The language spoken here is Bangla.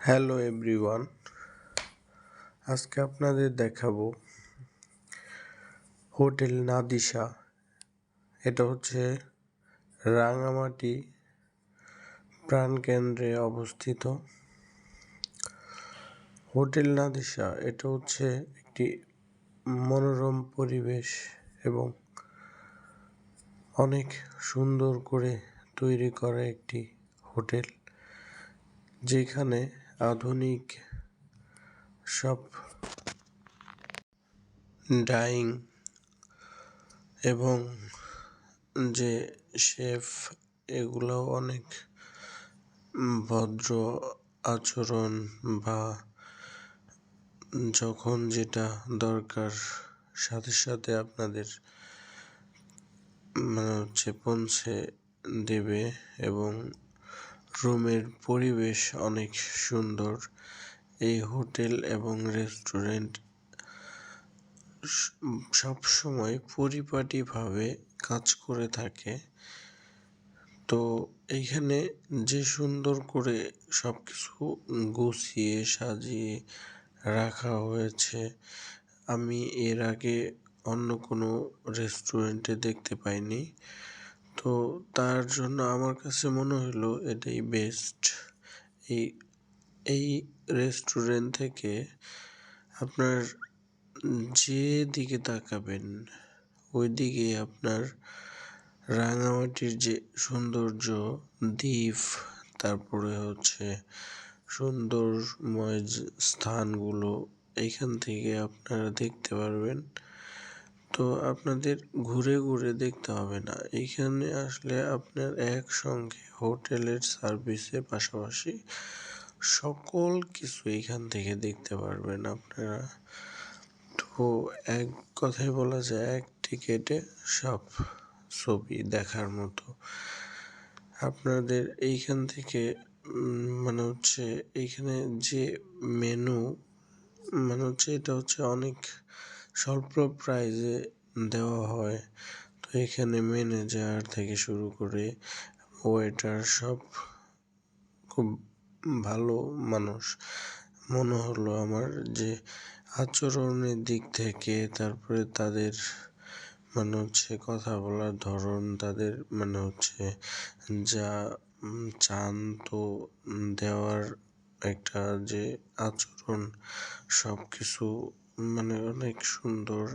হ্যালো এভরিওয়ান, আজকে আপনাদের দেখাবো হোটেল নাদিসা। এটা হচ্ছে রাঙামাটি প্রাণকেন্দ্রে অবস্থিত। হোটেল নাদিসা এটা হচ্ছে একটি মনোরম পরিবেশ এবং অনেক সুন্দর করে তৈরি করা একটি হোটেল, যেখানে আধুনিক সব ডাইং এবং যে শেফ এগুলোও অনেক ভদ্র আচরণ বা যখন যেটা দরকার সাথে সাথে আপনাদের পৌঁছে দেবে এবং রুমের পরিবেশ অনেক সুন্দর। এই হোটেল এবং রেস্টুরেন্ট সবসময় পরিপাটিভাবে কাজ করে থাকে। তো এইখানে যে সুন্দর করে সবকিছু গুছিয়ে সাজিয়ে রাখা হয়েছে, আমি এর আগে অন্য কোনো রেস্টুরেন্টে দেখতে পাইনি। তো তার জন্য আমার কাছে মনে হলো এটাই বেস্ট। এই এই রেস্টুরেন্ট থেকে আপনার যে দিকে তাকাবেন ওই দিকে আপনার রাঙামাটির যে সৌন্দর্য, দ্বীপ, তারপরে হচ্ছে সুন্দরময় স্থানগুলো এইখান থেকে আপনারা দেখতে পারবেন। তো আপনাদের ঘুরে ঘুরে দেখতে হবে না, এইখানে আসলে আপনার একসঙ্গে হোটেলের সার্ভিসের পাশাপাশি সকল কিছু এইখান থেকে দেখতে পারবেন আপনারা। তো এক কথায় বলা যায়, এক টিকেটে সব ছবি দেখার মতো। আপনাদের এইখান থেকে এইখানে যে মেনু এটা হচ্ছে অনেক স্বল্প প্রাইজে দেওয়া হয়। তো এখানে ম্যানেজার থেকে শুরু করে ওয়েটার সব খুব ভালো মানুষ মনে হলো আমার, যে আচরণের দিক থেকে, তারপরে তাদের কথা বলার ধরন, তাদের যা চান তো দেওয়ার একটা যে আচরণ, সব কিছু অনেক সুন্দর।